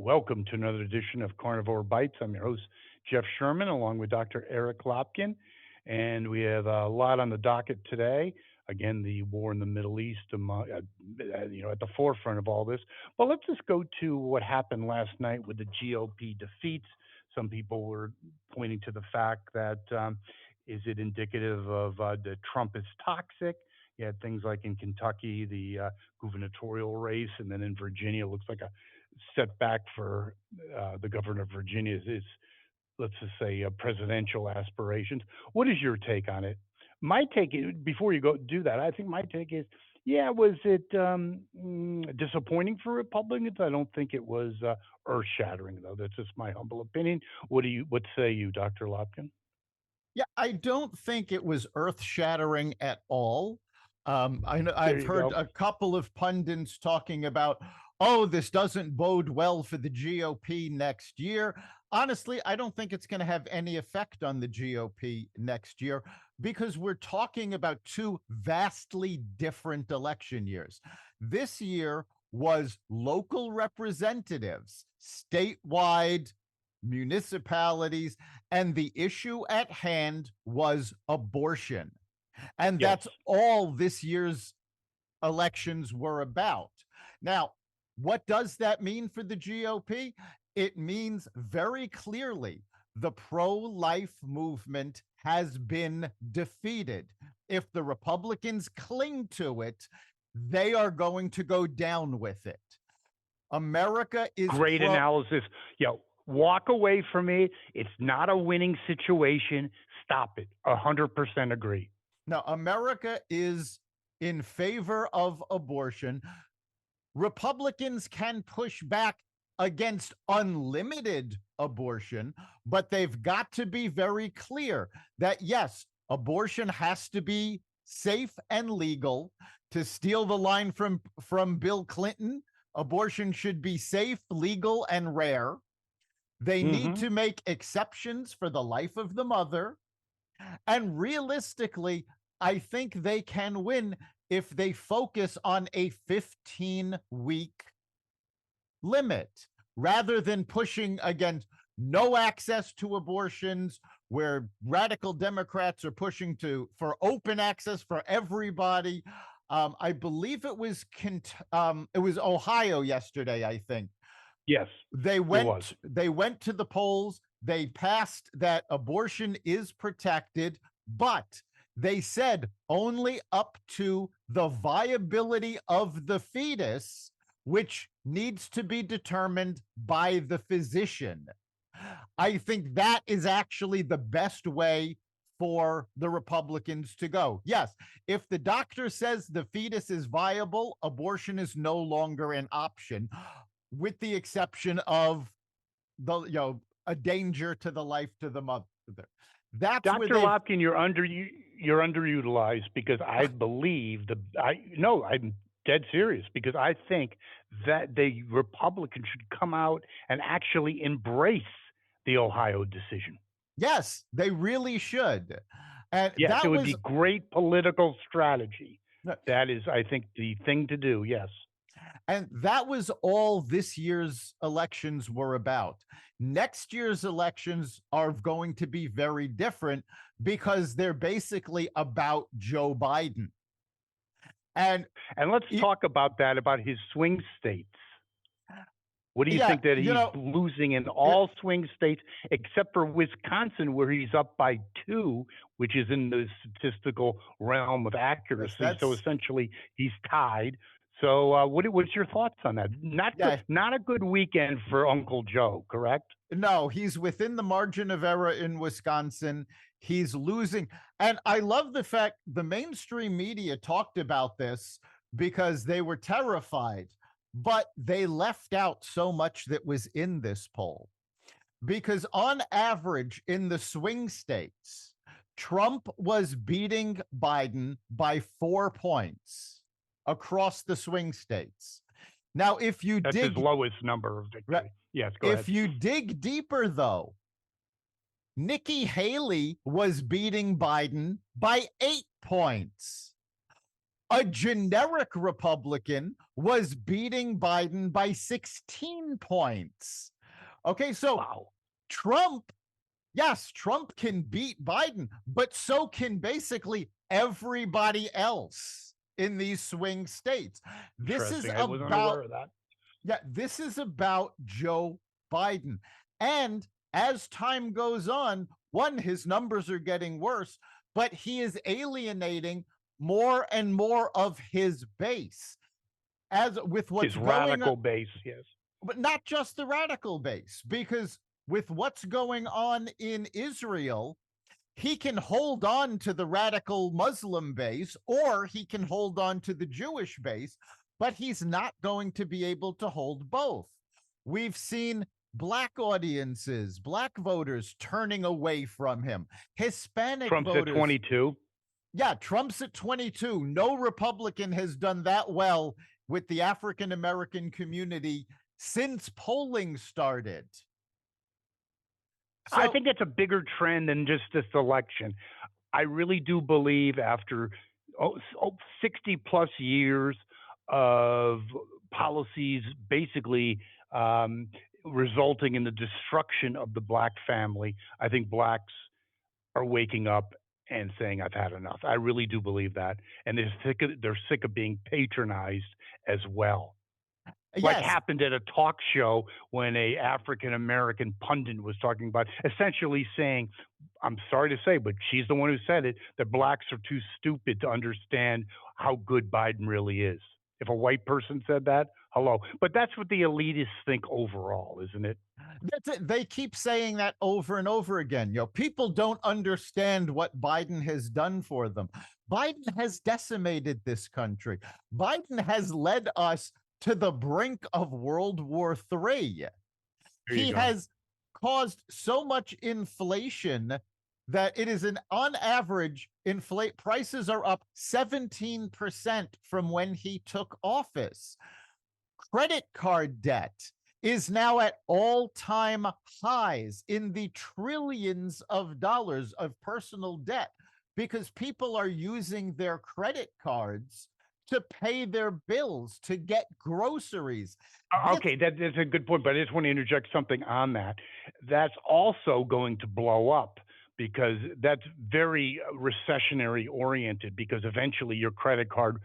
Welcome to another edition of Carnivore Bites. I'm your host, Jeff Sherman, along with Dr. Eric Lopkin. And we have a lot on the docket today. Again, the war in the Middle East, at the forefront of all this. But let's just go to what happened last night with the GOP defeats. Some people were pointing to the fact that is it indicative of the Trump is toxic? You had things like in Kentucky, the gubernatorial race, and then in Virginia, it looks like a setback for the governor of Virginia's let's just say presidential aspirations. What is your take on it? My take is, before you go do that, I think my take is, yeah, was it disappointing for Republicans? I don't think it was earth-shattering, though. That's just my humble opinion. What say you, Dr. Lopkin? Yeah, I don't think it was earth-shattering at all. I know There I've you heard go. a couple of pundits talking about, oh, this doesn't bode well for the GOP next year. Honestly, I don't think it's going to have any effect on the GOP next year because we're talking about two vastly different election years. This year was local representatives, statewide, municipalities, and the issue at hand was abortion. And Yes. that's all this year's elections were about. Now, what does that mean for the GOP? It means very clearly the pro-life movement has been defeated. If the Republicans cling to it, they are going to go down with it. America is Great analysis. Walk away from it. It's not a winning situation. Stop it. 100% agree. Now, America is in favor of abortion. Republicans can push back against unlimited abortion, but they've got to be very clear that, yes, abortion has to be safe and legal. To steal the line from Bill Clinton, abortion should be safe, legal, and rare. They need Mm-hmm. to make exceptions for the life of the mother. And realistically, I think they can win if they focus on a 15-week limit rather than pushing against no access to abortions, where radical Democrats are pushing for open access for everybody. I believe it was Ohio yesterday, I think. Yes, They it was. went to the polls. They passed that abortion is protected, but they said only up to the viability of the fetus, which needs to be determined by the physician. I think that is actually the best way for the Republicans to go. Yes, if the doctor says the fetus is viable, abortion is no longer an option, with the exception of a danger to the life to the mother. That's where Dr. they've Lopkin, you're underutilized because I believe I'm dead serious because I think that the Republicans should come out and actually embrace the Ohio decision. yes, they really should. And Yes, it that would was be great political strategy. That is, I think, the thing to do. Yes. And that was all this year's elections were about. Next year's elections are going to be very different because they're basically about Joe Biden. And let's talk about that, about his swing states. What do you think that he's losing in all swing states except for Wisconsin, where he's up by 2, which is in the statistical realm of accuracy? So essentially, he's tied. So, what's your thoughts on that? Not a good weekend for Uncle Joe, correct? No, he's within the margin of error in Wisconsin. He's losing. And I love the fact the mainstream media talked about this because they were terrified, but they left out so much that was in this poll. Because on average, in the swing states, Trump was beating Biden by 4 points across the swing states. Now, if you That's his lowest number of victory. Yes, go ahead. If you dig deeper, though, Nikki Haley was beating Biden by 8 points. A generic Republican was beating Biden by 16 points. Okay, so Wow. Trump, yes, Trump can beat Biden, but so can basically everybody else in these swing states. This is Interesting. I wasn't about aware of that. yeah, this is about Joe Biden. And as time goes on, one, his numbers are getting worse, but he is alienating more and more of his base. As with His what's going on, radical base, yes. but not just the radical base, because with what's going on in Israel, he can hold on to the radical Muslim base or he can hold on to the Jewish base, but he's not going to be able to hold both. We've seen black audiences, black voters turning away from him, Hispanic Trump's at voters. 22. Yeah, Trump's at 22. No Republican has done that well with the African American community since polling started. I So, think it's a bigger trend than just this election. I really do believe after 60 plus years of policies basically resulting in the destruction of the black family, I think blacks are waking up and saying, I've had enough. I really do believe that. And they're sick of being patronized as well, like yes, happened at a talk show when a African American pundit was talking about essentially saying, I'm sorry to say, but she's the one who said it, that blacks are too stupid to understand how good Biden really is. If a white person said that, hello. But that's what the elitists think overall, isn't it? that's it. They keep saying that over and over again. People don't understand what Biden has done for them. Biden has decimated this country. Biden has led us to the brink of World War III. There you He go. has caused so much inflation that it is an on average inflate prices are up 17% from when he took office. Credit card debt is now at all-time highs in the trillions of dollars of personal debt because people are using their credit cards to pay their bills, to get groceries. This Okay, that's a good point, but I just want to interject something on that. That's also going to blow up because that's very recessionary oriented because eventually your credit card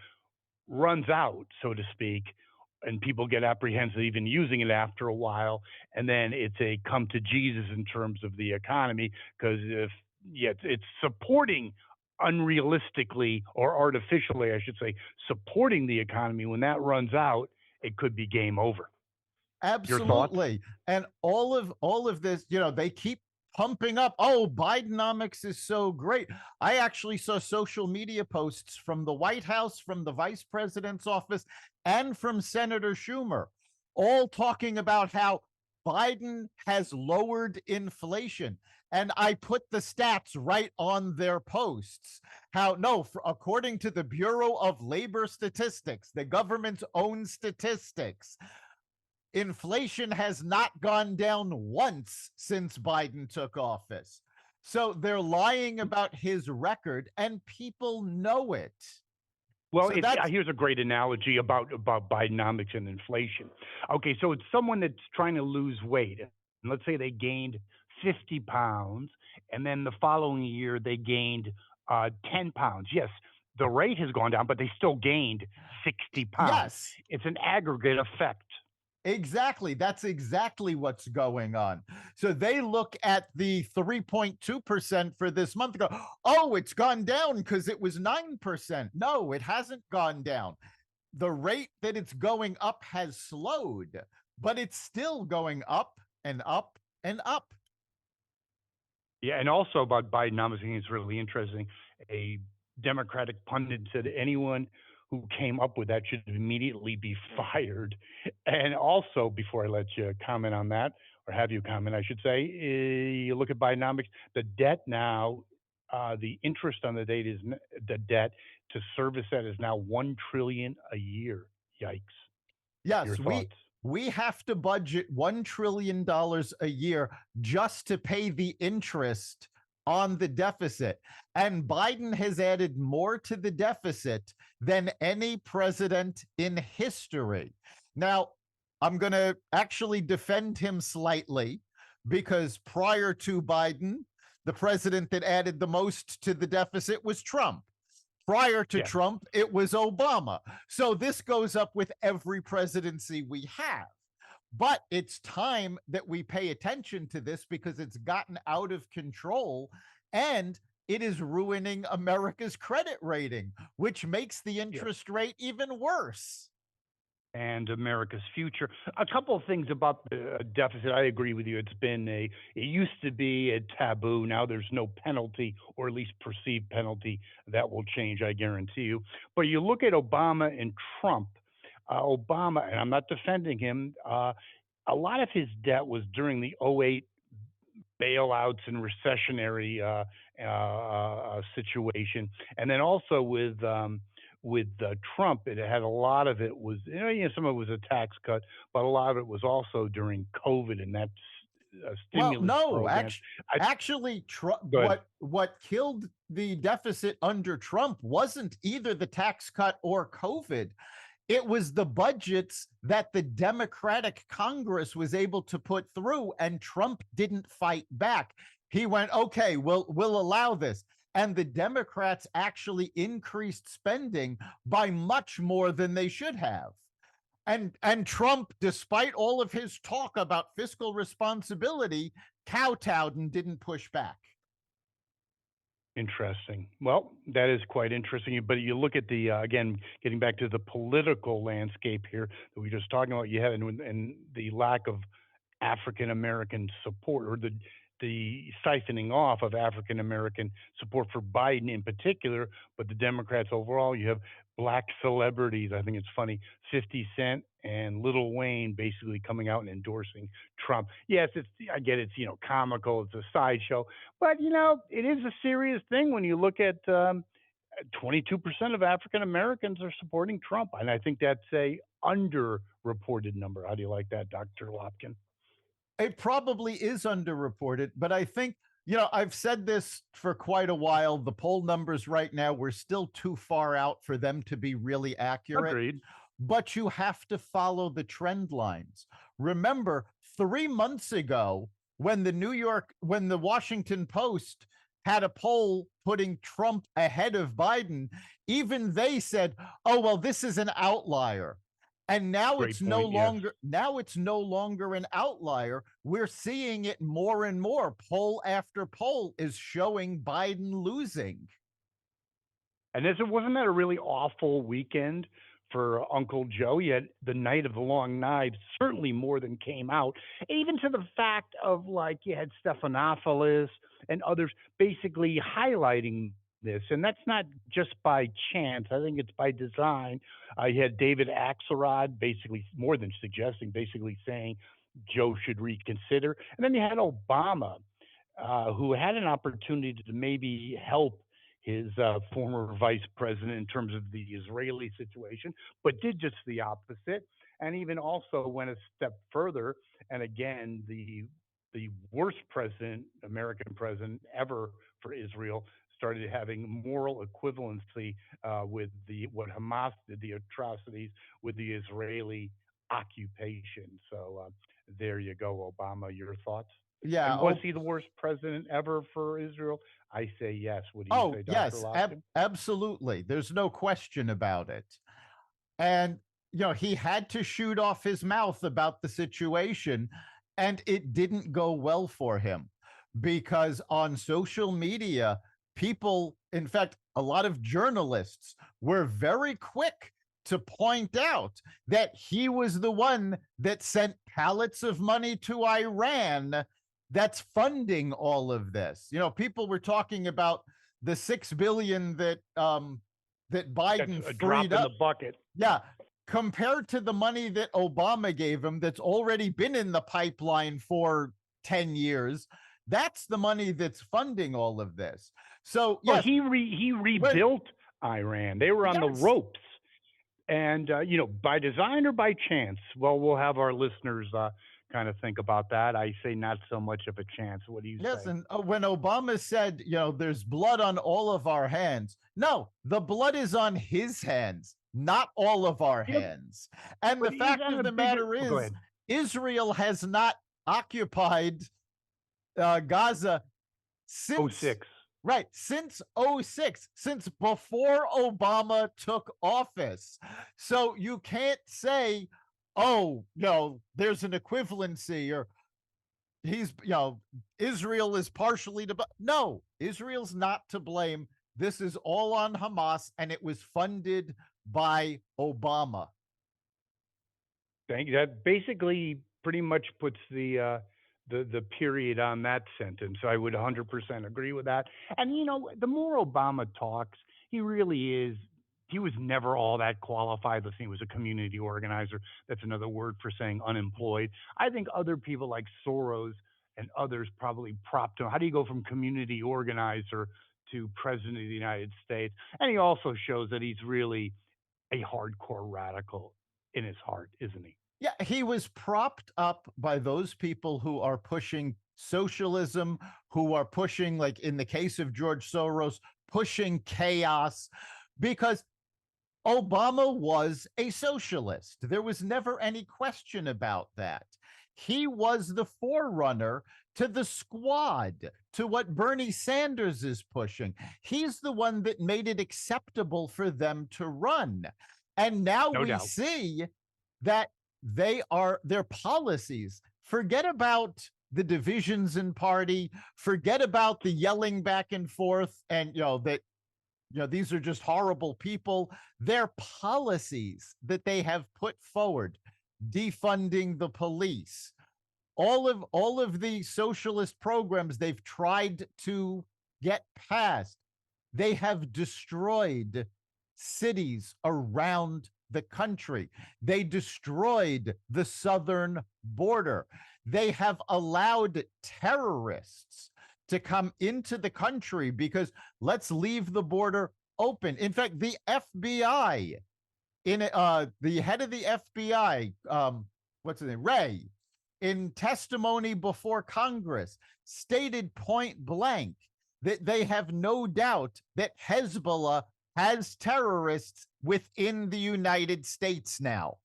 runs out, so to speak, and people get apprehensive even using it after a while. And then it's a come to Jesus in terms of the economy because if yeah, it's supporting unrealistically or artificially, I should say, supporting the economy. When that runs out, it could be game over. Your thoughts? Absolutely. And all of this, they keep pumping up, oh, Bidenomics is so great. I actually saw social media posts from the White House, from the vice president's office, and from Senator Schumer, all talking about how Biden has lowered inflation. And I put the stats right on their posts. How, no, according to the Bureau of Labor Statistics, the government's own statistics, inflation has not gone down once since Biden took office. So they're lying about his record, and people know it. Well, So that's here's a great analogy about Bidenomics and inflation. Okay, so it's someone that's trying to lose weight, and let's say they gained 50 pounds, and then the following year they gained 10 pounds. Yes, the rate has gone down, but they still gained 60 pounds. yes, It's an aggregate effect. exactly. That's exactly what's going on. So they look at the 3.2% for this month and go, oh, it's gone down because it was 9%. No, it hasn't gone down. The rate that it's going up has slowed, but it's still going up and up and up. Yeah, and also about Bidenomics, I think it's really interesting. A Democratic pundit said anyone who came up with that should immediately be fired. And also, before I let you comment on that, or have you comment, I should say, you look at Bidenomics, the debt now, the interest on the debt is the debt to service that is now 1 trillion a year. Yikes! Your Yes, we thoughts? we have to budget $1 trillion a year just to pay the interest on the deficit. And Biden has added more to the deficit than any president in history. Now, I'm going to actually defend him slightly because prior to Biden, the president that added the most to the deficit was Trump. Prior to Yes. Trump, it was Obama. So this goes up with every presidency we have. But it's time that we pay attention to this because it's gotten out of control and it is ruining America's credit rating, which makes the Yes. interest rate even worse. And America's future. A couple of things about the deficit. I agree with you. It used to be a taboo. Now there's no penalty, or at least perceived penalty. That will change, I guarantee you. But you look at Obama and Trump. Obama, and I'm not defending him, a lot of his debt was during the '08 bailouts and recessionary situation, and then also with Trump, it had a lot of it was some of it was a tax cut, but a lot of it was also during COVID and that Well, stimulus no, programs. I actually, Go ahead. what killed the deficit under Trump wasn't either the tax cut or COVID. It was the budgets that the Democratic Congress was able to put through, and Trump didn't fight back. He went, okay, we'll allow this. And the Democrats actually increased spending by much more than they should have. And Trump, despite all of his talk about fiscal responsibility, kowtowed and didn't push back. Interesting. Well, that is quite interesting. But you look at the again, getting back to the political landscape here that we were just talking about. You have and the lack of African American support, or the siphoning off of African American support for Biden in particular, but the Democrats overall. You have black celebrities. I think it's funny, 50 Cent and Lil Wayne basically coming out and endorsing Trump. Yes, I get it's comical, it's a sideshow, but it is a serious thing when you look at 22% of African Americans are supporting Trump, and I think that's a underreported number. How do you like that, Dr. Lopkin? It probably is underreported, but I think, I've said this for quite a while. The poll numbers right now, we're still too far out for them to be really accurate, Agreed. but you have to follow the trend lines. Remember, 3 months ago, when the Washington Post had a poll putting Trump ahead of Biden, even they said, oh, well, this is an outlier. And now Great it's no point. Yes. longer an outlier. We're seeing it more and more. Poll after poll is showing Biden losing. And wasn't that a really awful weekend for Uncle Joe? You had the night of the long knives, certainly more than came out, even to the fact of like you had Stephanopoulos and others basically highlighting this. And that's not just by chance. I think it's by design. You had David Axelrod basically more than suggesting, basically saying Joe should reconsider. And then you had Obama, who had an opportunity to maybe help his former vice president in terms of the Israeli situation, but did just the opposite, and even also went a step further. And again, the worst president, American president ever for Israel, started having moral equivalency with what Hamas did, the atrocities with the Israeli occupation. So there you go, Obama. Your thoughts? Yeah. And was he the worst president ever for Israel? I say yes. What do you Oh, say, Dr. yes, Lopkin? absolutely. There's no question about it. And, he had to shoot off his mouth about the situation, and it didn't go well for him because on social media, people, in fact, a lot of journalists were very quick to point out that he was the one that sent pallets of money to Iran that's funding all of this. People were talking about the 6 billion that That's Biden a freed drop in up. the bucket. Yeah, compared to the money that Obama gave him that's already been in the pipeline for 10 years, that's the money that's funding all of this. So, Well, yes, he when, rebuilt Iran. They were on the yes, ropes, and by design or by chance. Well, we'll have our listeners kind of think about that. I say not so much of a chance. What do you Yes, say? and when Obama said, there's blood on all of our hands, no, the blood is on his hands, not all of our Yep. hands. And But the he's fact on of a the bigger. matter Oh, go is, ahead. Israel has not occupied Gaza Oh, since, six. right, since '06, since before Obama took office. So you can't say, oh, there's an equivalency, or he's Israel is partially to no, Israel's not to blame. This is all on Hamas, and it was funded by Obama. Thank you. That basically pretty much puts the period on that sentence. I would 100% agree with that. And the more Obama talks, he really is. He was never all that qualified. Listen, he was a community organizer. That's another word for saying unemployed. I think other people like Soros and others probably propped him. How do you go from community organizer to president of the United States? And he also shows that he's really a hardcore radical in his heart, isn't he? Yeah, he was propped up by those people who are pushing socialism, who are pushing, like in the case of George Soros, pushing chaos, because Obama was a socialist. There was never any question about that. He was the forerunner to the squad, to what Bernie Sanders is pushing. He's the one that made it acceptable for them to run. And now No we doubt. see that their policies. Forget about the divisions in party, forget about the yelling back and forth, and that these are just horrible people. Their policies that they have put forward, defunding the police, all of the socialist programs they've tried to get passed, they have destroyed cities around the country. They destroyed the southern border. They have allowed terrorists to come into the country because let's leave the border open. In fact, the FBI, the head of the FBI, what's his name, Ray, in testimony before Congress, stated point blank that they have no doubt that Hezbollah has terrorists within the United States now.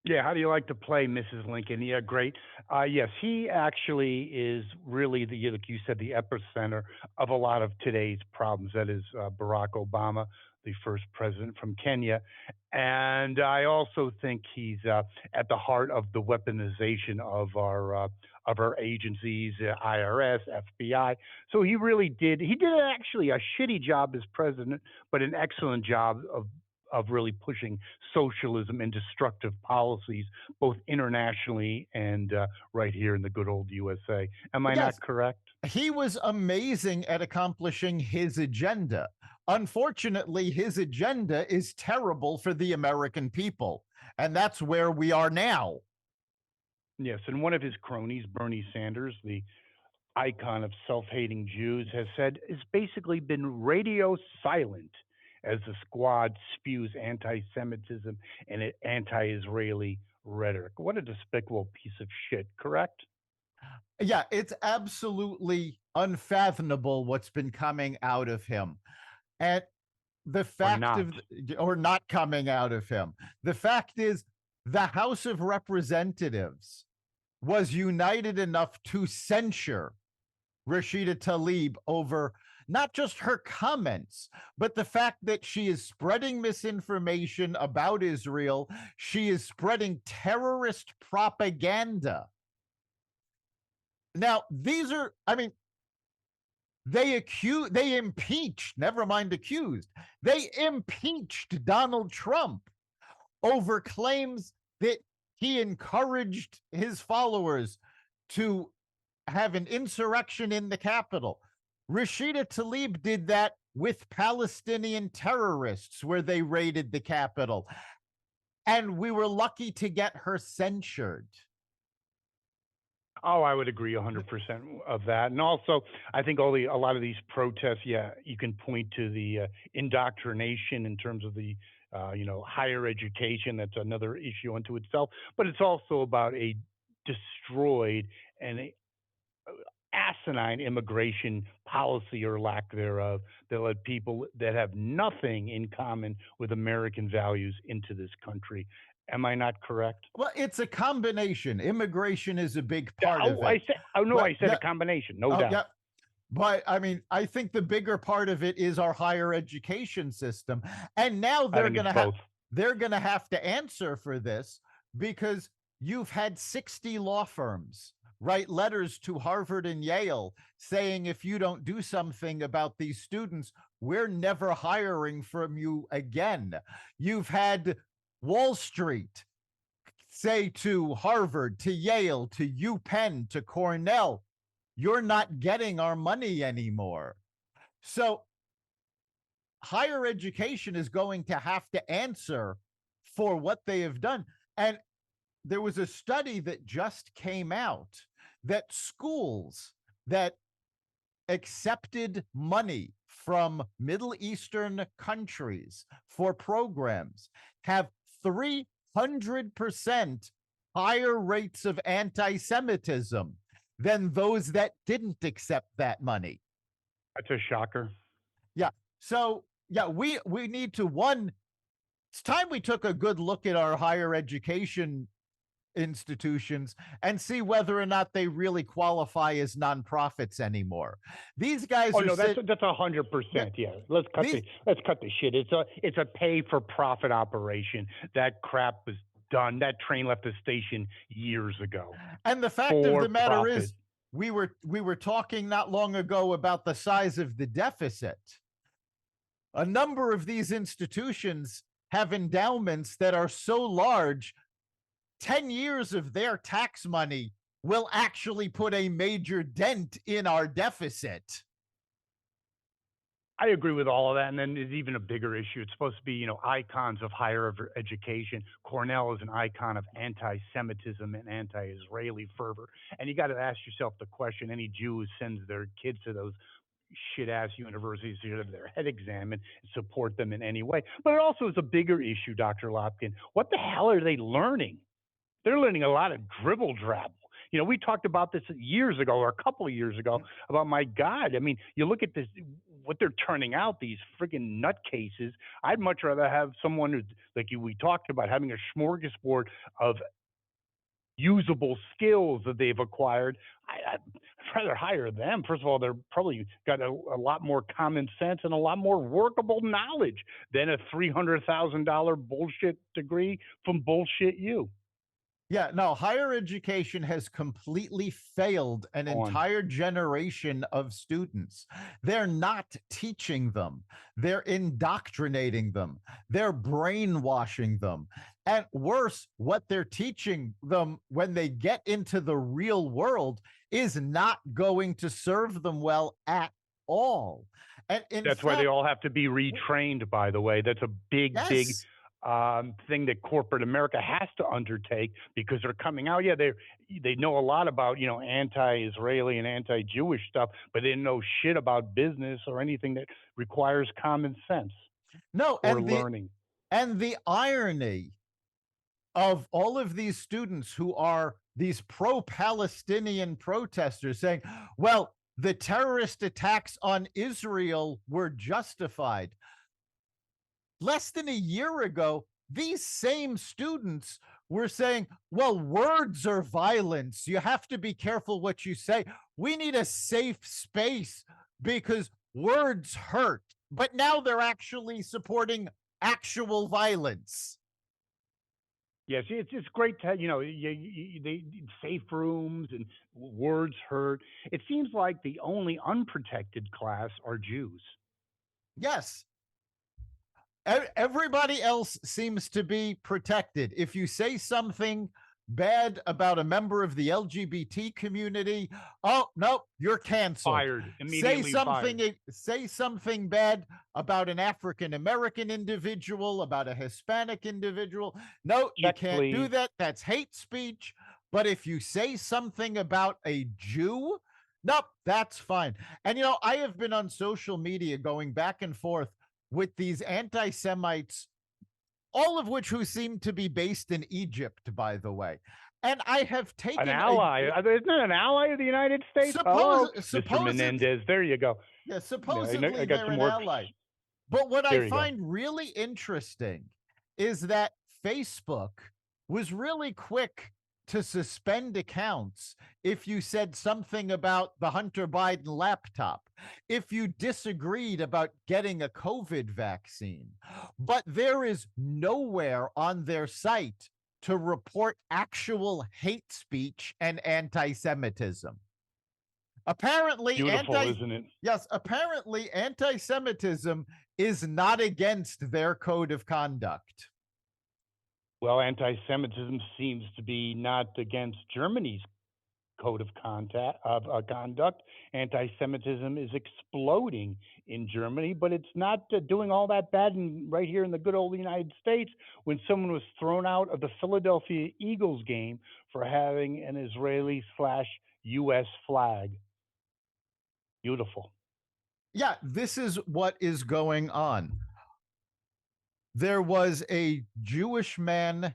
Yeah, how do you like to play, Mrs. Lincoln? Yeah, great. Yes, he actually is really like you said, the epicenter of a lot of today's problems. That is Barack Obama, the first president from Kenya, and I also think he's at the heart of the weaponization of our agencies, IRS, FBI. So he really did. He did actually a shitty job as president, but an excellent job of really pushing socialism and destructive policies, both internationally and right here in the good old USA. Am I not Yes, correct? he was amazing at accomplishing his agenda. Unfortunately, his agenda is terrible for the American people. And that's where we are now. Yes, and one of his cronies, Bernie Sanders, the icon of self-hating Jews, has said has basically been radio silent as the squad spews anti-Semitism and anti-Israeli rhetoric. What a despicable piece of shit, correct? Yeah, it's absolutely unfathomable what's been coming out of him. And the Or fact not? of, or not coming out of him, the fact is, the House of Representatives was united enough to censure Rashida Tlaib over not just her comments, but the fact that she is spreading misinformation about Israel. She is spreading terrorist propaganda. Now, these are, I mean, they impeached, never mind accused, they impeached Donald Trump over claims that he encouraged his followers to have an insurrection in the Capitol. Rashida Tlaib did that with Palestinian terrorists where they raided the Capitol. And we were lucky to get her censured. Oh, I would agree 100% of that. And also, I think a lot of these protests, yeah, you can point to the indoctrination in terms of the higher education. That's another issue unto itself. But it's also about a destroyed an asinine immigration policy or lack thereof that let people that have nothing in common with American values into this country. Am I not correct? Well, it's a combination. Immigration is a big Yeah, part of oh, I it. said, oh no, But I said a yeah, combination, no oh doubt. yeah, but I mean, I think the bigger part of it is our higher education system. And now I think it's both. they're going to have to answer for this because you've had 60 law firms write letters to Harvard and Yale saying if you don't do something about these students, we're never hiring from you again. You've had Wall Street say to Harvard, to Yale, to UPenn, to Cornell, you're not getting our money anymore. So higher education is going to have to answer for what they have done. And there was a study that just came out that schools that accepted money from Middle Eastern countries for programs have 300% higher rates of anti Semitism than those that didn't accept that money. That's a shocker. Yeah. So, yeah, we need to one, it's time we took a good look at our higher education institutions and see whether or not they really qualify as nonprofits anymore. These guys Oh are no, that's sit that's a yeah, 100%. Yeah, these let's cut the shit. It's a pay for profit operation. That crap was done. That train left the station years ago. and the fact of For the matter profit. is we were talking not long ago about the size of the deficit. A number of these institutions have endowments that are so large 10 years of their tax money will actually put a major dent in our deficit. I agree with all of that. And then there's even a bigger issue. It's supposed to be, icons of higher education. Cornell is an icon of anti-Semitism and anti-Israeli fervor. And you got to ask yourself the question: any Jew who sends their kids to those shit ass universities to have their head examined and support them in any way. But it also is a bigger issue, Dr. Lopkin. What the hell are they learning? They're learning a lot of dribble drabble. We talked about this years ago or a couple of years ago about, my God. I mean, you look at this, what they're turning out, these friggin' nutcases. I'd much rather have someone who, like we talked about, having a smorgasbord of usable skills that they've acquired. I'd rather hire them. First of all, they're probably got a lot more common sense and a lot more workable knowledge than a $300,000 bullshit degree from bullshit you. Yeah, no, higher education has completely failed an On. entire generation of students. They're not teaching them, they're indoctrinating them, they're brainwashing them. And worse, what they're teaching them when they get into the real world is not going to serve them well at all. And in That's why they fact, all have to be retrained, by the way. That's a big, big yes, thing that corporate America has to undertake, because they're coming out. Yeah, they know a lot about anti-Israeli and anti-Jewish stuff, but they know shit about business or anything that requires common sense no, or learning. and the irony of all of these students who are these pro-Palestinian protesters saying, well, the terrorist attacks on Israel were justified. Less than a year ago, these same students were saying, well, words are violence. You have to be careful what you say. We need a safe space because words hurt. But now they're actually supporting actual violence. Yes, it's great to they safe rooms and words hurt. It seems like the only unprotected class are Jews. Yes, everybody else seems to be protected. If you say something bad about a member of the LGBT community, oh no, you're canceled. Fired, immediately fired. Say something bad about an African American individual, about a Hispanic individual. No, you Check, can't do please. that. That's hate speech. But if you say something about a Jew, nope, that's fine. And I have been on social media going back and forth with these anti Semites all of which who seem to be based in Egypt, by the way. And I have An taken a ally. Isn't it an ally of the United States? Hello, Mr. supposed Menendez. There you go. yeah, Yeah, I supposedly got they're some an work. ally. But what I There you go. find really interesting is that Facebook was really quick to suspend accounts if you said something about the Hunter Biden laptop, if you disagreed about getting a COVID vaccine. But there is nowhere on their site to report actual hate speech and anti-Semitism. Apparently, Beautiful, isn't it? apparently anti-Semitism is not against their code of conduct. Well, anti-Semitism seems to be not against Germany's code of conduct. Anti-Semitism is exploding in Germany, but it's not doing all that bad right here in the good old United States when someone was thrown out of the Philadelphia Eagles game for having an Israeli/U.S. flag. Beautiful. Yeah, this is what is going on. There was a Jewish man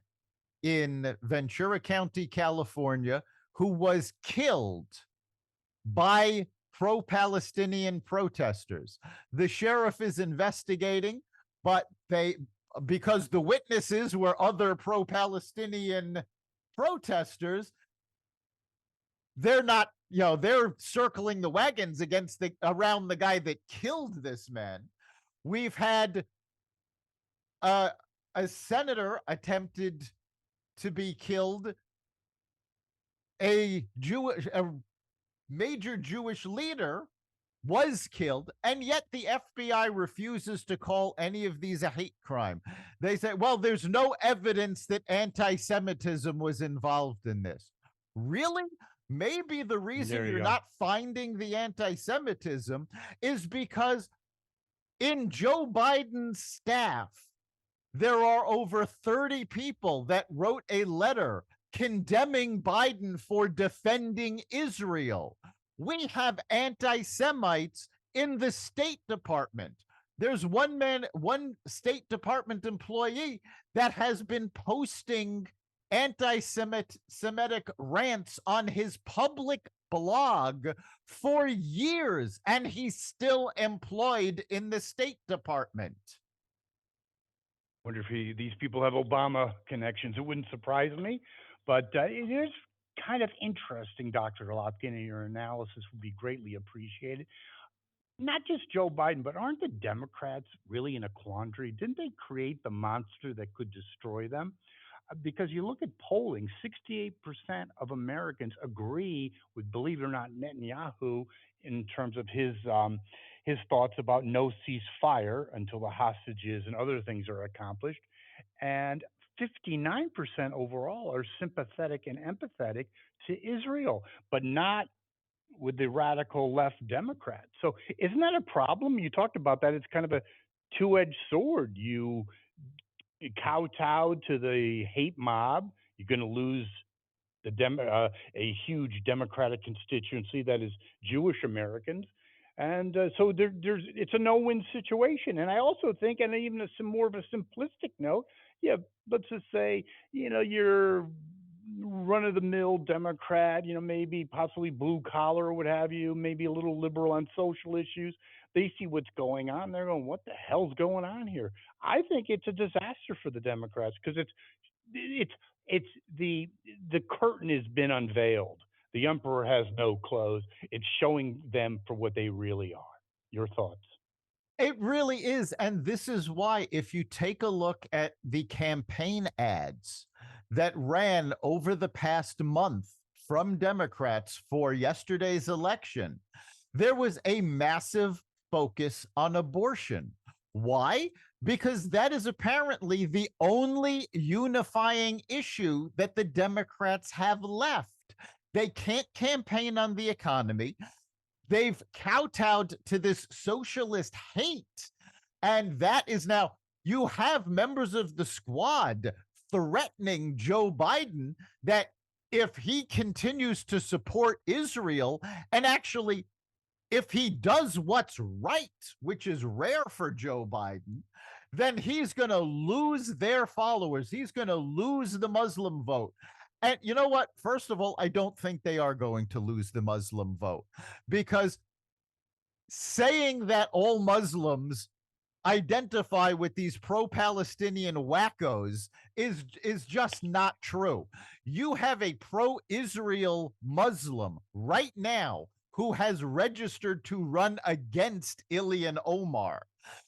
in Ventura County, California, who was killed by pro Palestinian protesters. The sheriff is investigating, but because the witnesses were other pro Palestinian protesters, they're not, they're circling the wagons around the guy that killed this man. We've had a senator attempted to be killed. A major Jewish leader was killed, and yet the FBI refuses to call any of these a hate crime. They say, well, there's no evidence that anti-Semitism was involved in this. Really? Maybe the reason you're not finding the anti-Semitism is because in Joe Biden's staff, there are over 30 people that wrote a letter condemning Biden for defending Israel. We have anti-Semites in the State Department. There's one State Department employee that has been posting anti-Semitic rants on his public blog for years, and he's still employed in the State Department. Wonder if these people have Obama connections. It wouldn't surprise me, but it is kind of interesting, Dr. Lopkin, and your analysis would be greatly appreciated. Not just Joe Biden, but aren't the Democrats really in a quandary? Didn't they create the monster that could destroy them? Because you look at polling, 68% of Americans agree with, believe it or not, Netanyahu in terms of his thoughts about no ceasefire until the hostages and other things are accomplished, and 59% overall are sympathetic and empathetic to Israel, but not with the radical left Democrats. So isn't that a problem? You talked about that. It's kind of a two-edged sword. You kowtow to the hate mob, you're going to lose a huge Democratic constituency that is Jewish Americans, and so there's it's a no-win situation. And I also think, and even some more of a simplistic note, yeah, let's just say you're run-of-the-mill Democrat, maybe possibly blue collar or what have you, maybe a little liberal on social issues. They see what's going on. They're going, what the hell's going on here? I think it's a disaster for the Democrats because it's it's the curtain has been unveiled. The emperor has no clothes. It's showing them for what they really are. Your thoughts? It really is. And this is why, if you take a look at the campaign ads that ran over the past month from Democrats for yesterday's election, there was a massive focus on abortion. Why? Because that is apparently the only unifying issue that the Democrats have left. They can't campaign on the economy. They've kowtowed to this socialist hate. And that is now, you have members of the squad threatening Joe Biden that if he continues to support Israel, and actually, if he does what's right, which is rare for Joe Biden, then he's going to lose their followers. He's going to lose the Muslim vote. And you know what? First of all, I don't think they are going to lose the Muslim vote, because saying that all Muslims identify with these pro-Palestinian wackos is just not true. You have a pro-Israel Muslim right now who has registered to run against Ilhan Omar.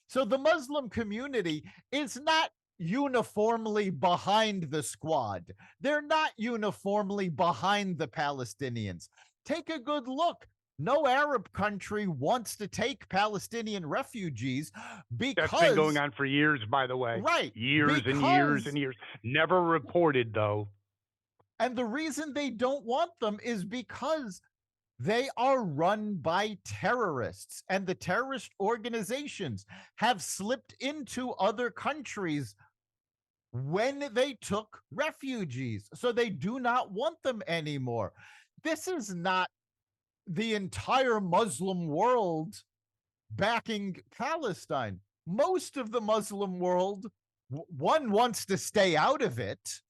So the Muslim community is not uniformly behind the squad. They're not uniformly behind the Palestinians. Take a good look. No Arab country wants to take Palestinian refugees That's been going because, on for years, by the way. right, Years and years and because, years. Never reported, though. and the reason they don't want them is because they are run by terrorists, and the terrorist organizations have slipped into other countries when they took refugees. So they do not want them anymore. This is not the entire Muslim world backing Palestine. Most of the Muslim world, one, wants to stay out of it,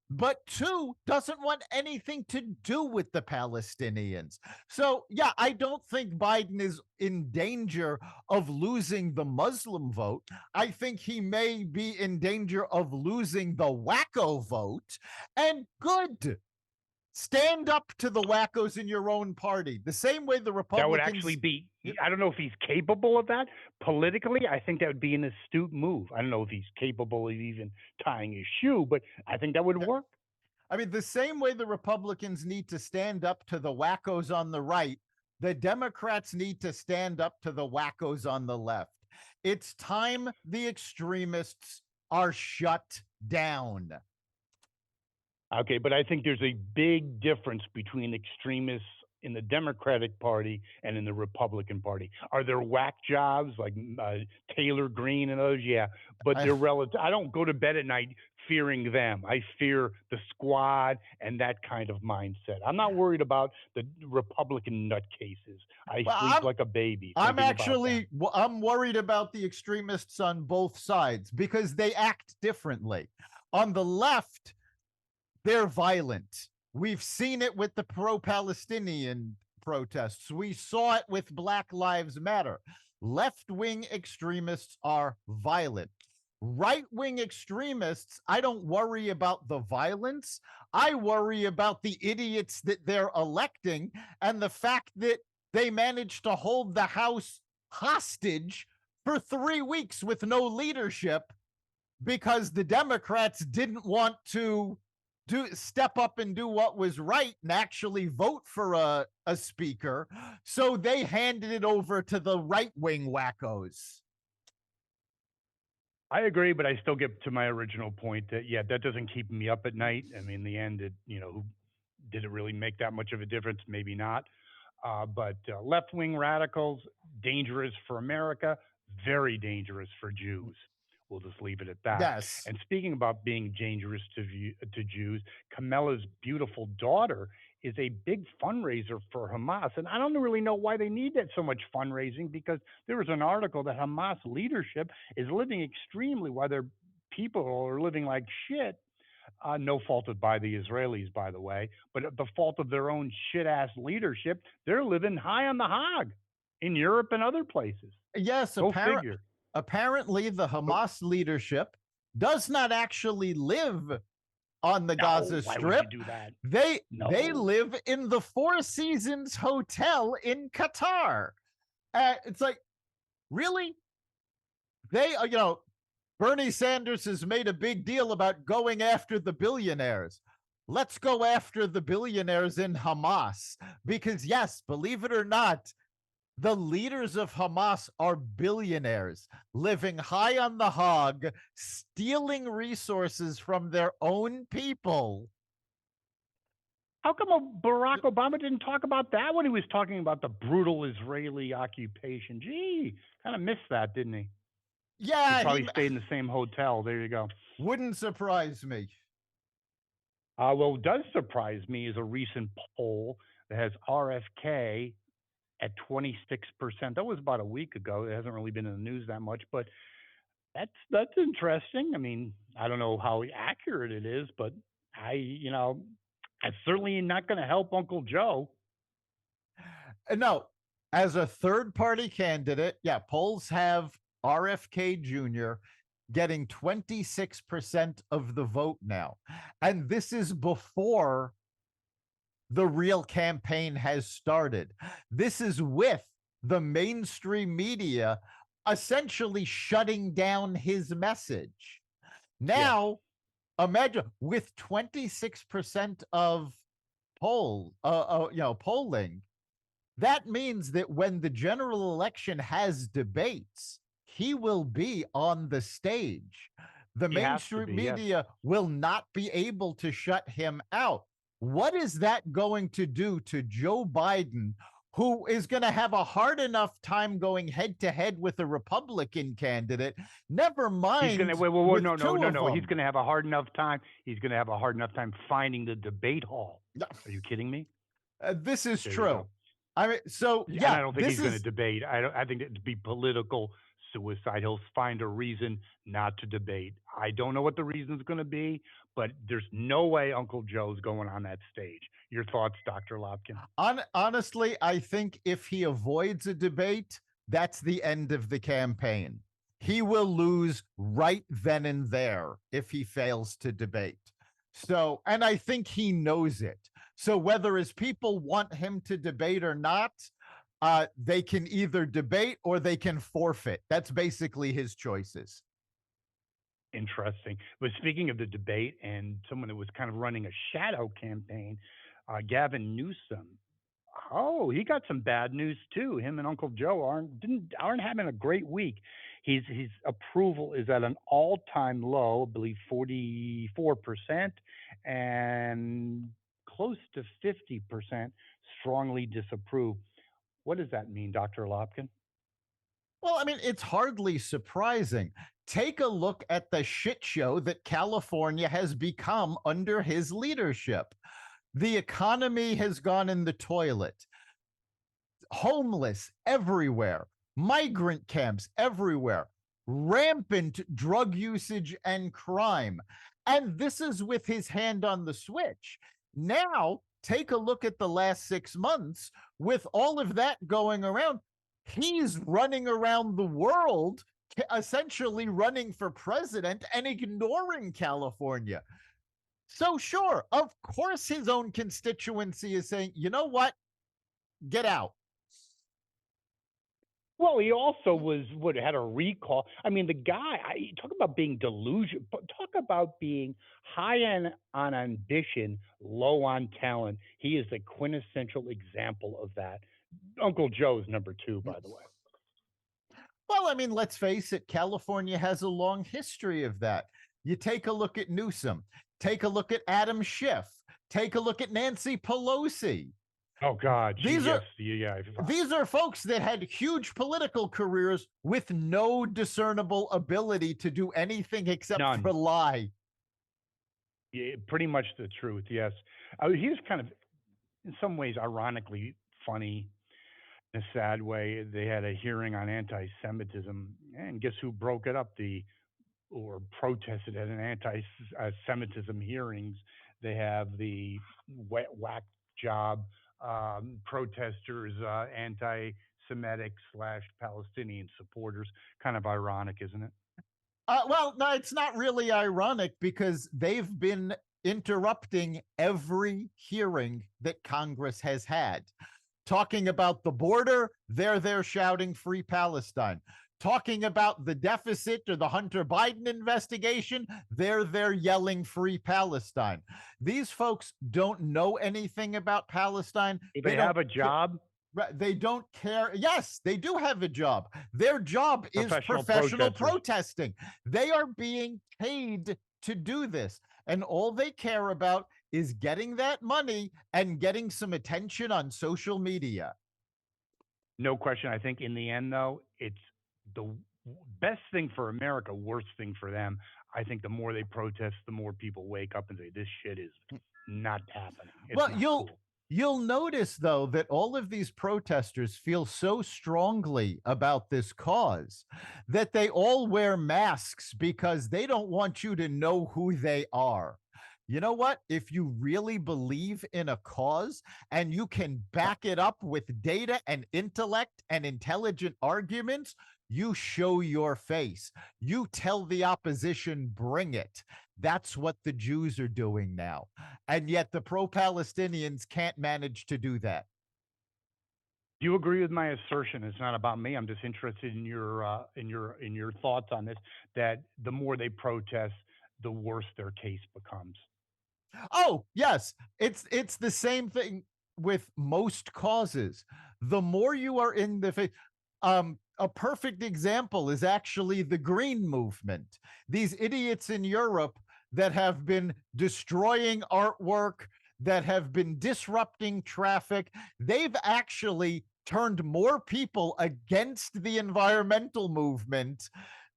but two, doesn't want anything to do with the Palestinians. So, yeah, I don't think Biden is in danger of losing the Muslim vote. I think he may be in danger of losing the wacko vote. And good. Stand up to the wackos in your own party. The same way the That would actually Republicans. be, I don't know if he's capable of that. Politically, I think that would be an astute move. I don't know if he's capable of even tying his shoe, but I think that would work. I mean, the same way the Republicans need to stand up to the wackos on the right, the Democrats need to stand up to the wackos on the left. It's time the extremists are shut down. Okay, but I think there's a big difference between extremists in the Democratic Party and in the Republican Party. Are there whack jobs like Taylor Greene and others? Yeah, but I, they're relative. I don't go to bed at night fearing them. I fear the squad and that kind of mindset. I'm not worried about the Republican nutcases. I well, sleep like a baby I'm thinking about actually them. I'm worried about the extremists on both sides because they act differently. On the left, they're violent. We've seen it with the pro-Palestinian protests. We saw it with Black Lives Matter. Left-wing extremists are violent. Right-wing extremists, I don't worry about the violence. I worry about the idiots that they're electing and the fact that they managed to hold the House hostage for 3 weeks with no leadership because the Democrats didn't want to step up and do what was right and actually vote for a speaker. So they handed it over to the right wing wackos. I agree, but I still get to my original point that yeah, that doesn't keep me up at night. I mean, in the end, did it really make that much of a difference? Maybe not. But left wing radicals, dangerous for America, very dangerous for Jews. We'll just leave it at that. Yes. And speaking about being dangerous to Jews, Kamala's beautiful daughter is a big fundraiser for Hamas. And I don't really know why they need that so much fundraising because there was an article that Hamas leadership is living extremely, while their people are living like shit. No fault of by the Israelis, by the way, but the fault of their own shit ass leadership. They're living high on the hog in Europe and other places. Yes, Go figure. apparently the So, Hamas leadership does not actually live on the no, Gaza why would you Strip. do that? They No. live in the Four Seasons Hotel in Qatar. It's like, really? They, Bernie Sanders has made a big deal about going after the billionaires. Let's go after the billionaires in Hamas. Because, yes, believe it or not, the leaders of Hamas are billionaires living high on the hog, stealing resources from their own people. How come Barack Obama didn't talk about that when he was talking about the brutal Israeli occupation? Gee, kind of missed that, didn't he? He Yeah, he probably stayed in the same hotel. There you go. wouldn't surprise me. Well, what does surprise me is a recent poll that has RFK at 26%. That was about a week ago. It hasn't really been in the news that much, but That's interesting. I mean, I don't know how accurate it is, but I certainly am not going to help Uncle Joe. No, as a third party candidate, yeah, polls have RFK Jr. getting 26% of the vote now. And this is before the real campaign has started. This is with the mainstream media essentially shutting down his message. Yes, Now, imagine with 26% of polling, that means that when the general election has debates, he will be on the stage. The he has to mainstream be. Yes, media will not be able to shut him out. What is that going to do to Joe Biden, who is going to have a hard enough time going head to head with a Republican candidate? Never he's going to mind wait. Wait, with no, no, two no, of no. He's them. going to have a hard enough time. He's going to have a hard enough time finding the debate hall. Are you kidding me? This is There you true. go. I mean, so And yeah, I don't think this he's going to is debate. I don't. I think it'd be political suicide. He'll find a reason not to debate. I don't know what the reason's going to be, but there's no way Uncle Joe's going on that stage. Your thoughts, Doctor Lopkin? honestly, I think if he avoids a debate, that's the end of the campaign. He will lose right then and there if he fails to debate. So, and I think he knows it. So, whether his people want him to debate or not, they can either debate or they can forfeit. That's basically his choices. Interesting. But speaking of the debate and someone that was kind of running a shadow campaign, Gavin Newsom. Oh, he got some bad news too. Him and Uncle Joe aren't having a great week. His approval is at an all time low, I believe 44%, and close to 50% strongly disapprove. What does that mean, Dr. Lopkin? Well, I mean, it's hardly surprising. Take a look at the shit show that California has become under his leadership. The economy has gone in the toilet, homeless everywhere, migrant camps everywhere, rampant drug usage and crime. And this is with his hand on the switch. Now, take a look at the last 6 months with all of that going around. He's running around the world, essentially running for president and ignoring California. So, sure, of course, his own constituency is saying, you know what? Get out. Well, he also was what had a recall. I mean, the guy. Talk about being delusional. Talk about being high on ambition, low on talent. He is the quintessential example of that. Uncle Joe's number two, by the way. Well, I mean, let's face it, California has a long history of that. You take a look at Newsom, take a look at Adam Schiff, take a look at Nancy Pelosi. Oh God, she These yes, are yeah. these are folks that had huge political careers with no discernible ability to do anything except for None. lie. Yeah, pretty much the truth. Yes, he was kind of, in some ways, ironically funny in a sad way. They had a hearing on anti-Semitism, and guess who broke it up? The or protested at an anti-Semitism hearings. They have the whack job protesters, anti-Semitic slash Palestinian supporters. Kind of ironic, isn't it? Well, no, it's not really ironic because they've been interrupting every hearing that Congress has had. Talking about the border, they're there shouting free Palestine. Talking about the deficit or the Hunter Biden investigation, they're there yelling free Palestine. These folks don't know anything about Palestine. Do They they don't have a job? they don't care. Yes, they do have a job. Their job is Professional professional protesters. protesting. They are being paid to do this. And all they care about is getting that money and getting some attention on social media. No question. I think in the end, though, it's the best thing for America, worst thing for them. I think the more they protest, the more people wake up and say, this shit is not happening. It's Well, not you'll cool. You'll notice, though, that all of these protesters feel so strongly about this cause that they all wear masks because they don't want you to know who they are. You know what? If you really believe in a cause and you can back it up with data and intellect and intelligent arguments, you show your face. You tell the opposition, bring it. That's what the Jews are doing now. And yet the pro Palestinians can't manage to do that. Do you agree with my assertion? It's not about me. I'm just interested in your thoughts on this. That the more they protest, the worse their case becomes. Oh, yes. It's the same thing with most causes. The more you are in the a perfect example is actually the green movement. These idiots in Europe that have been destroying artwork, that have been disrupting traffic, they've actually turned more people against the environmental movement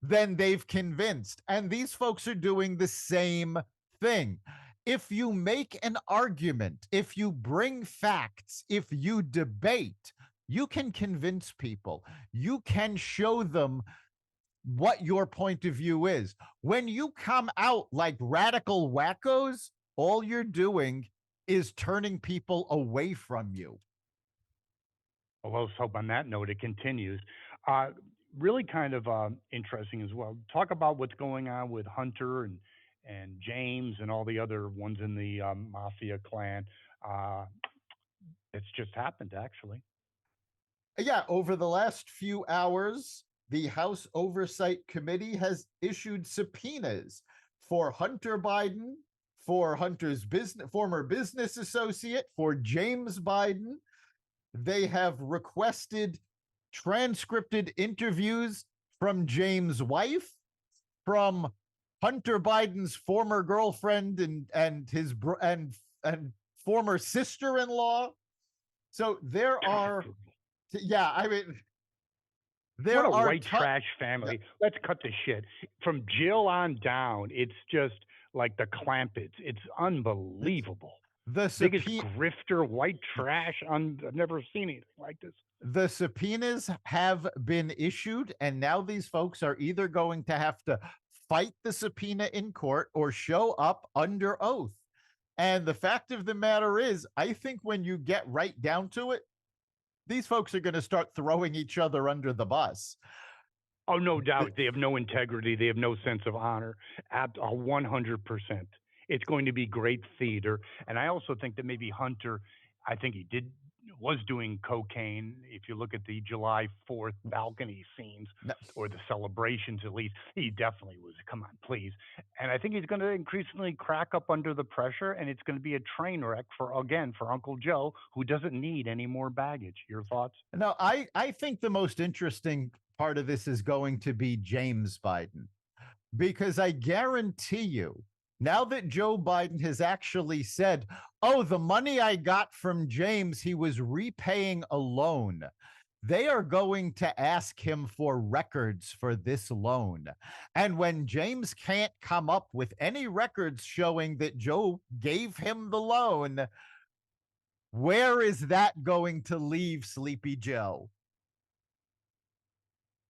than they've convinced. And these folks are doing the same thing. If you make an argument, if you bring facts, if you debate, you can convince people. You can show them what your point of view is. When you come out like radical wackos, all you're doing is turning people away from you. Well, let's hope on that note it continues. Uh, Really kind of interesting as well. Talk about what's going on with Hunter and James and all the other ones in the mafia clan. Uh, it's just happened, actually. Yeah, over the last few hours, the House Oversight Committee has issued subpoenas for Hunter Biden, for Hunter's former business associate, for James Biden. They have requested transcripted interviews from James' wife, from Hunter Biden's former girlfriend and his and former sister-in-law. So there are, yeah, I mean, What there a are white trash yeah, family. Let's cut the shit. From Jill on down, it's just like the Clampets. It's unbelievable. the Biggest subpoena grifter, white trash. I've never seen anything like this. the subpoenas have been issued, and now these folks are either going to have to fight the subpoena in court or show up under oath. And the fact of the matter is, I think when you get right down to it, these folks are going to start throwing each other under the bus. Oh, no doubt. They have no integrity. They have no sense of honor. 100%. It's going to be great theater. And I also think that maybe Hunter, I think he was doing cocaine. If you look at the July 4th balcony scenes or the celebrations, at least, he definitely was. Come on, please. And I think he's going to increasingly crack up under the pressure, and it's going to be a train wreck for Uncle Joe, who doesn't need any more baggage. Your thoughts? No, I think the most interesting part of this is going to be James Biden, because I guarantee you, now that Joe Biden has actually said, oh, the money I got from James, he was repaying a loan. They are going to ask him for records for this loan. And when James can't come up with any records showing that Joe gave him the loan, where is that going to leave Sleepy Joe?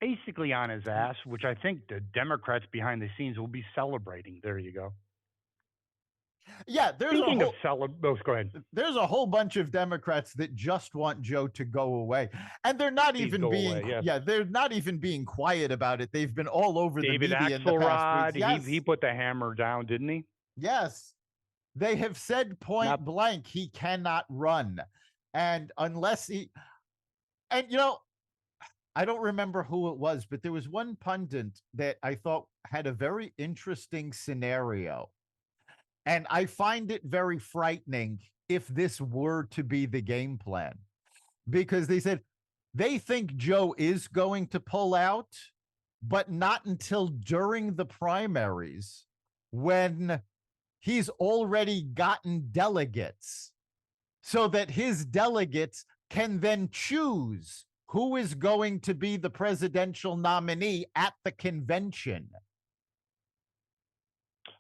Basically on his ass, which I think the Democrats behind the scenes will be celebrating. There you go. Yeah, Speaking of oh, go ahead. there's a whole bunch of Democrats that just want Joe to go away, and they're not Please even go being away. Yes. yeah, they're not even being quiet about it. They've been all over David the media in the past weeks. Axelrod, Yes, he put the hammer down, didn't he? yes, they have said point Not blank he cannot run, and unless he and I don't remember who it was, but there was one pundit that I thought had a very interesting scenario. And I find it very frightening if this were to be the game plan, because they said they think Joe is going to pull out, but not until during the primaries when he's already gotten delegates so that his delegates can then choose who is going to be the presidential nominee at the convention.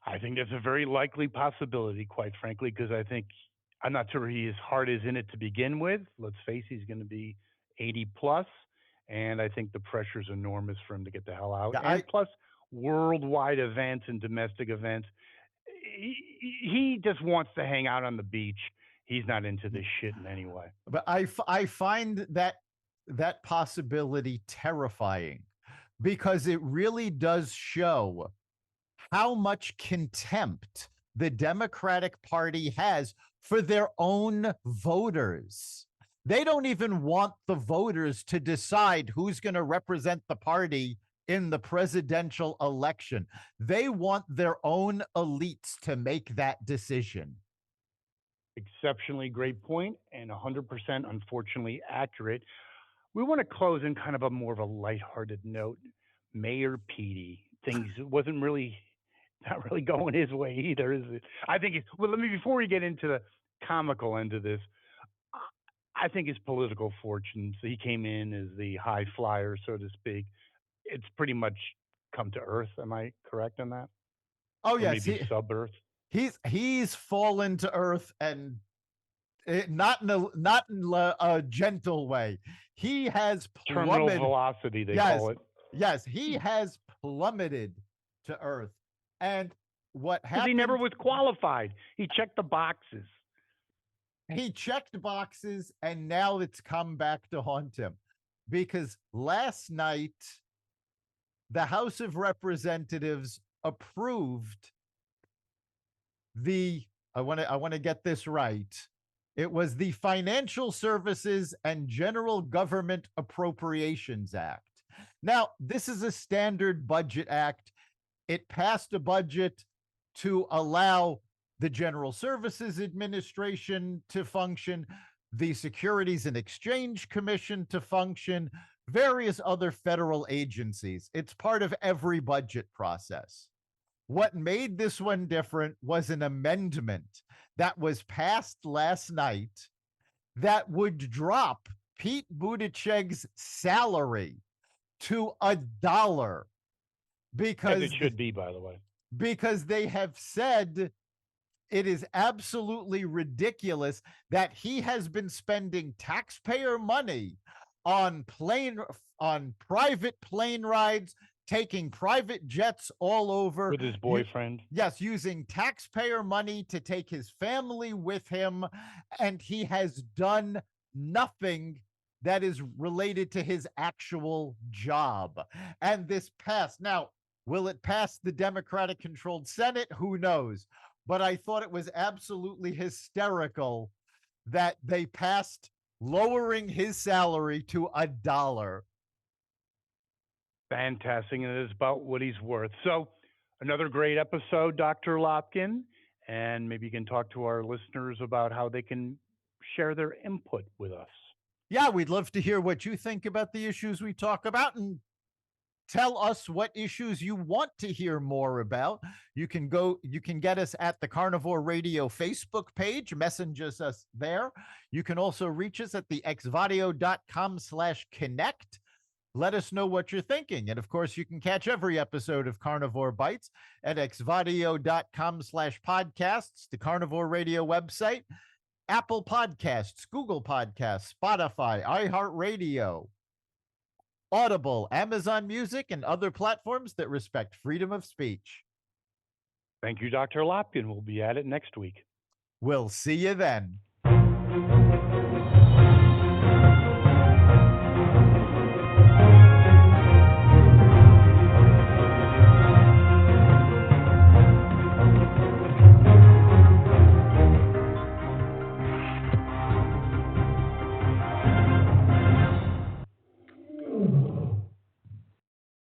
I think that's a very likely possibility, quite frankly, because I think I'm not sure his heart is in it to begin with. Let's face it, he's going to be 80 plus, and I think the pressure is enormous for him to get the hell out. Yeah, And plus, worldwide events and domestic events, he just wants to hang out on the beach. He's not into this shit in any way. but I find that possibility terrifying because it really does show how much contempt the Democratic Party has for their own voters. They don't even want the voters to decide who's going to represent the party in the presidential election. They want their own elites to make that decision. Exceptionally great point and 100% unfortunately accurate. We want to close in kind of a more of a lighthearted note. Mayor Petey, things wasn't really not really going his way either, is it? I think it's well. Let me before we get into the comical end of this. I think his political fortunes. He came in as the high flyer, so to speak. It's pretty much come to earth. Am I correct on that? Oh Or yes, maybe sub earth? he's fallen to earth, and not in a gentle way. He has Terminal plummeted. velocity, they Yes, call it. yes, he has plummeted to earth. And what Because he never happened? was qualified. He checked the boxes. He checked boxes, and now it's come back to haunt him because last night the House of Representatives approved the I want to get this right. It was the Financial Services and General Government Appropriations Act. Now, this is a standard budget act. It passed a budget to allow the General Services Administration to function, the Securities and Exchange Commission to function, various other federal agencies. It's part of every budget process. What made this one different was an amendment that was passed last night that would drop Pete Buttigieg's salary to $1 As because it should be, by the way. because they have said it is absolutely ridiculous that he has been spending taxpayer money on private plane rides, taking private jets all over With his boyfriend. Yes, using taxpayer money to take his family with him, and he has done nothing that is related to his actual job. And this passed. Now, will it pass the Democratic controlled Senate? Who knows? But I thought it was absolutely hysterical that they passed lowering his salary to $1. Fantastic. And it is about what he's worth. So, another great episode, Dr. Lopkin. And maybe you can talk to our listeners about how they can share their input with us. Yeah, we'd love to hear what you think about the issues we talk about, and tell us what issues you want to hear more about. You can get us at the Carnivore Radio Facebook page, message us there. You can also reach us at the xvadio.com/connect. Let us know what you're thinking. And of course, you can catch every episode of Carnivore Bites at xvadio.com/podcasts, the Carnivore Radio website, Apple Podcasts, Google Podcasts, Spotify, iHeartRadio, Audible, Amazon Music, and other platforms that respect freedom of speech. Thank you, Dr. Lopkin. We'll be at it next week. We'll see you then.